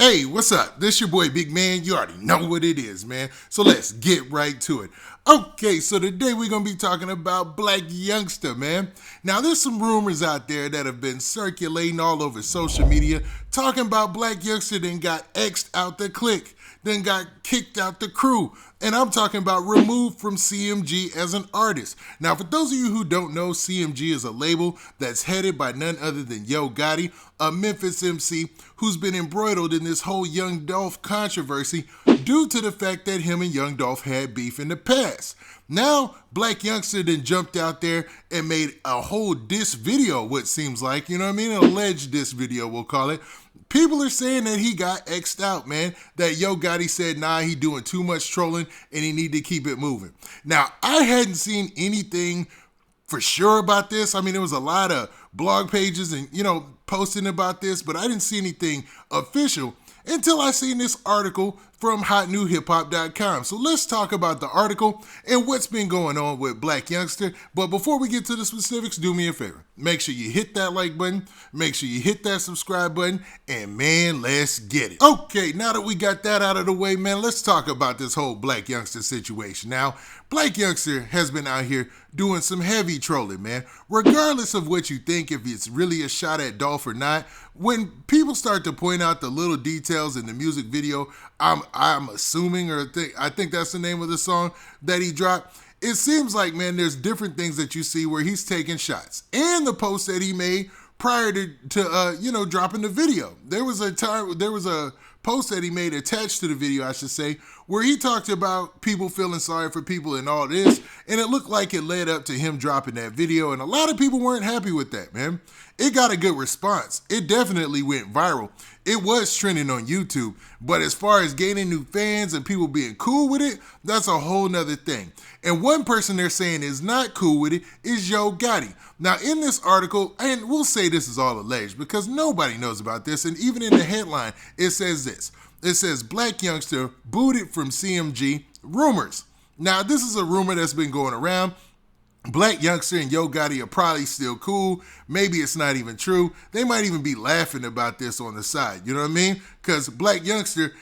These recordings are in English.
Hey, what's up? This your boy Big Man. You already know what it is, man. So let's get right to it. Okay, so today we're going to be talking about Blac Youngsta, man. Now, there's some rumors out there that have been circulating all over social media talking about Blac Youngsta then got X'd out the clique, then got kicked out the crew. And I'm talking about removed from CMG as an artist. Now, for those of you who don't know, CMG is a label that's headed by none other than Yo Gotti, a Memphis MC who's been embroiled in this whole Young Dolph controversy due to the fact that him and Young Dolph had beef in the past. Now, Blac Youngsta then jumped out there and made a whole diss video, what seems like, you know what I mean? An alleged diss video, we'll call it. People are saying that he got X'd out, man. That Yo Gotti said, nah, he doing too much trolling and he need to keep it moving. Now, I hadn't seen anything for sure about this. I mean, there was a lot of blog pages and, posting about this, but I didn't see anything official until I seen this article from hotnewhiphop.com. So let's talk about the article and what's been going on with Blac Youngsta. But before we get to the specifics, do me a favor. Make sure you hit that like button, make sure you hit that subscribe button, and man, let's get it. Okay, now that we got that out of the way, man, let's talk about this whole Blac Youngsta situation. Now, Blac Youngsta has been out here doing some heavy trolling, man. Regardless of what you think, if it's really a shot at Dolph or not, when people start to point out the little details in the music video, I'm assuming, I think that's the name of the song that he dropped. It seems like, man, there's different things that you see where he's taking shots. And the post that he made prior to dropping the video. There was a post that he made attached to the video, I should say, where he talked about people feeling sorry for people and all this, and it looked like it led up to him dropping that video, and a lot of people weren't happy with that, man. It got a good response. It definitely went viral. It was trending on YouTube, but as far as gaining new fans and people being cool with it, that's a whole nother thing. And one person they're saying is not cool with it is Yo Gotti. Now, in this article, and we'll say this is all alleged because nobody knows about this, and even in the headline, it says this. It says, Blac Youngsta booted from CMG, rumors. Now, this is a rumor that's been going around. Blac Youngsta and Yo Gotti are probably still cool. Maybe it's not even true. They might even be laughing about this on the side. You know what I mean? Because Blac Youngsta,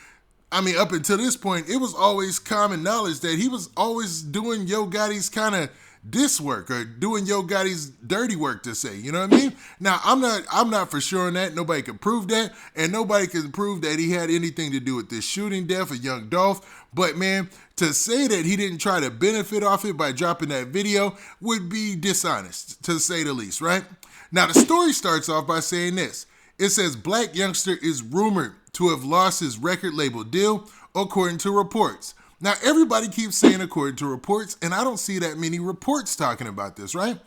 up until this point, it was always common knowledge that he was always doing Yo Gotti's kind of diss work or doing Yo Gotti's dirty work, to say, you know what I mean? Now, I'm not for sure on that. Nobody can prove that, and nobody can prove that he had anything to do with this shooting death of Young Dolph. But man, to say that he didn't try to benefit off it by dropping that video would be dishonest, to say the least, right? Now, the story starts off by saying this. It says Blac Youngsta is rumored to have lost his record label deal, according to reports. Now, everybody keeps saying according to reports, and I don't see that many reports talking about this, right?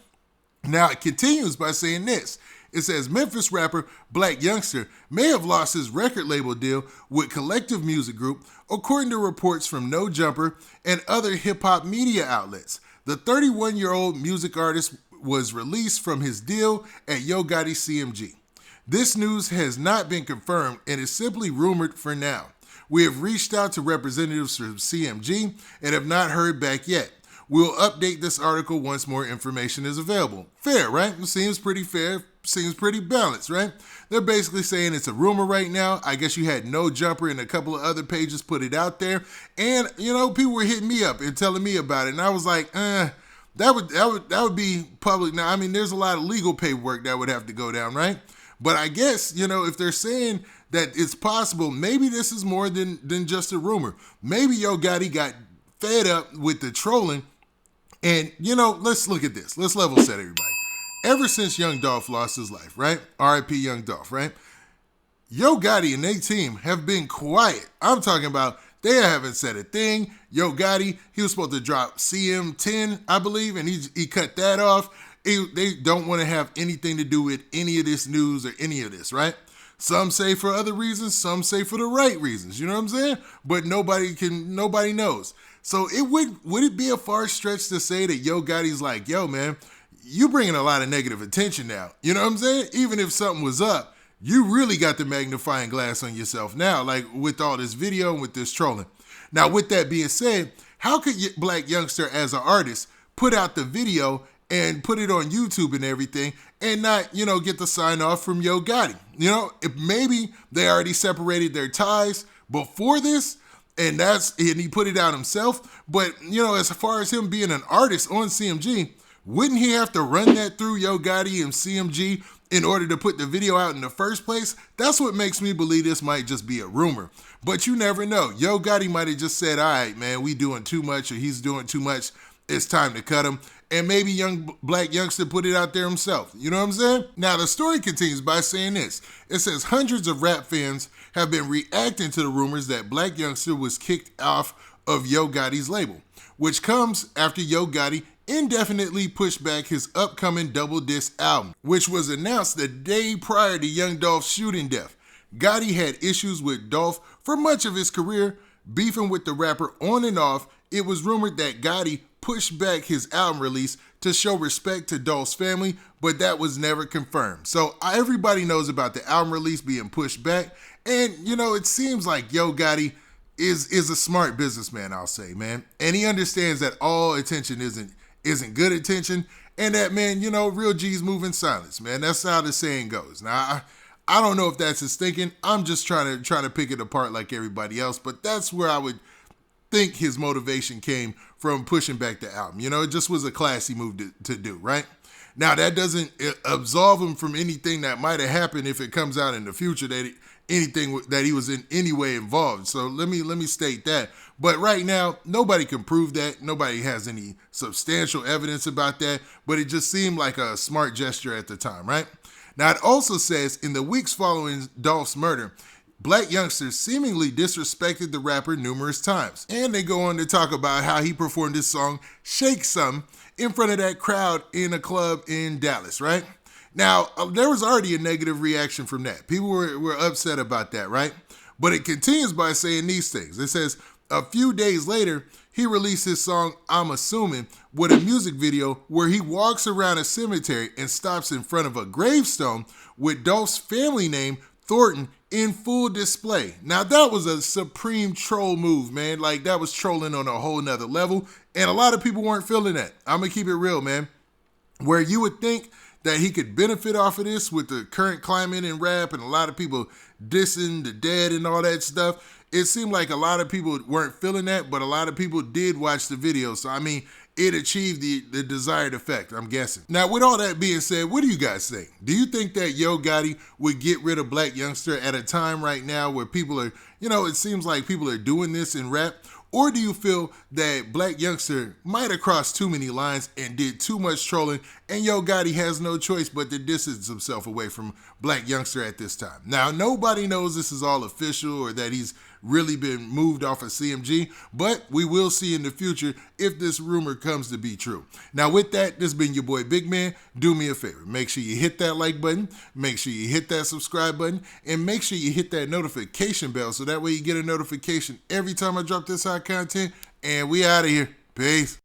Now, it continues by saying this. It says Memphis rapper Blac Youngsta may have lost his record label deal with Collective Music Group, according to reports from No Jumper and other hip-hop media outlets. The 31-year-old music artist was released from his deal at Yo Gotti CMG. This news has not been confirmed and is simply rumored for now. We have reached out to representatives from CMG and have not heard back yet. We'll update this article once more information is available. Fair, right? It seems pretty fair. Seems pretty balanced, right? They're basically saying it's a rumor right now. I guess you had No Jumper and a couple of other pages put it out there. And, people were hitting me up and telling me about it. And I was like, that would be public. Now, there's a lot of legal paperwork that would have to go down, right? But I guess, if they're saying that it's possible, maybe this is more than just a rumor. Maybe Yo Gotti got fed up with the trolling. And, let's look at this. Let's level set everybody. Ever since Young Dolph lost his life, right? R.I.P. Young Dolph, right? Yo Gotti and their team have been quiet. I'm talking about they haven't said a thing. Yo Gotti, he was supposed to drop CM10, I believe, and he cut that off. They don't want to have anything to do with any of this news or any of this, right? Some say for other reasons, some say for the right reasons. You know what I'm saying? But nobody knows. So would it be a far stretch to say that Yo Gotti's like, yo, man, you bringing a lot of negative attention now. You know what I'm saying? Even if something was up, you really got the magnifying glass on yourself now, like with all this video and with this trolling. Now, with that being said, how could Blac Youngsta as an artist put out the video and put it on YouTube and everything and not, get the sign off from Yo Gotti. If maybe they already separated their ties before this and he put it out himself. But, as far as him being an artist on CMG, wouldn't he have to run that through Yo Gotti and CMG in order to put the video out in the first place? That's what makes me believe this might just be a rumor. But you never know. Yo Gotti might have just said, all right, man, we doing too much, or he's doing too much. It's time to cut him. And maybe young Blac Youngsta put it out there himself. You know what I'm saying? Now, the story continues by saying this. It says hundreds of rap fans have been reacting to the rumors that Blac Youngsta was kicked off of Yo Gotti's label, which comes after Yo Gotti indefinitely pushed back his upcoming double disc album, which was announced the day prior to young Dolph's shooting death. Gotti had issues with Dolph for much of his career, beefing with the rapper on and off. It was rumored that Gotti pushed back his album release to show respect to Dolph's family, but that was never confirmed. So everybody knows about the album release being pushed back, and it seems like Yo Gotti is a smart businessman, I'll say, man. And he understands that all attention isn't good attention, and that, man, real G's move in silence, man. That's how the saying goes. Now, I don't know if that's his thinking. I'm just trying to pick it apart like everybody else, but that's where I would think his motivation came from pushing back the album. It just was a classy move to do, right? Now, that doesn't absolve him from anything that might have happened if it comes out in the future anything that he was in any way involved. So let me state that. But right now, nobody can prove that. Nobody has any substantial evidence about that. But it just seemed like a smart gesture at the time, right? Now, it also says in the weeks following Dolph's murder, Blac Youngsta seemingly disrespected the rapper numerous times. And they go on to talk about how he performed his song Shake Some in front of that crowd in a club in Dallas, right? Now, there was already a negative reaction from that. People were upset about that, right? But it continues by saying these things. It says, a few days later, he released his song I'm Assuming with a music video where he walks around a cemetery and stops in front of a gravestone with Dolph's family name, Thornton, in full display. Now, that was a supreme troll move, man. Like, that was trolling on a whole nother level. And a lot of people weren't feeling that. I'm going to keep it real, man. Where you would think that he could benefit off of this with the current climate in rap and a lot of people dissing the dead and all that stuff, it seemed like a lot of people weren't feeling that, but a lot of people did watch the video. So, I mean, it achieved the desired effect, I'm guessing. Now, with all that being said, what do you guys think? Do you think that Yo Gotti would get rid of Blac Youngsta at a time right now where people are, it seems like people are doing this in rap? Or do you feel that Blac Youngsta might have crossed too many lines and did too much trolling, and Yo Gotti has no choice but to distance himself away from Blac Youngsta at this time? Now, nobody knows this is all official or that he's really been moved off of CMG, but we will see in the future if this rumor comes to be true. Now, with that, this has been your boy Big Man. Do me a favor. Make sure you hit that like button, make sure you hit that subscribe button, and make sure you hit that notification bell so that way you get a notification every time I drop this hot content. And we out of here. Peace.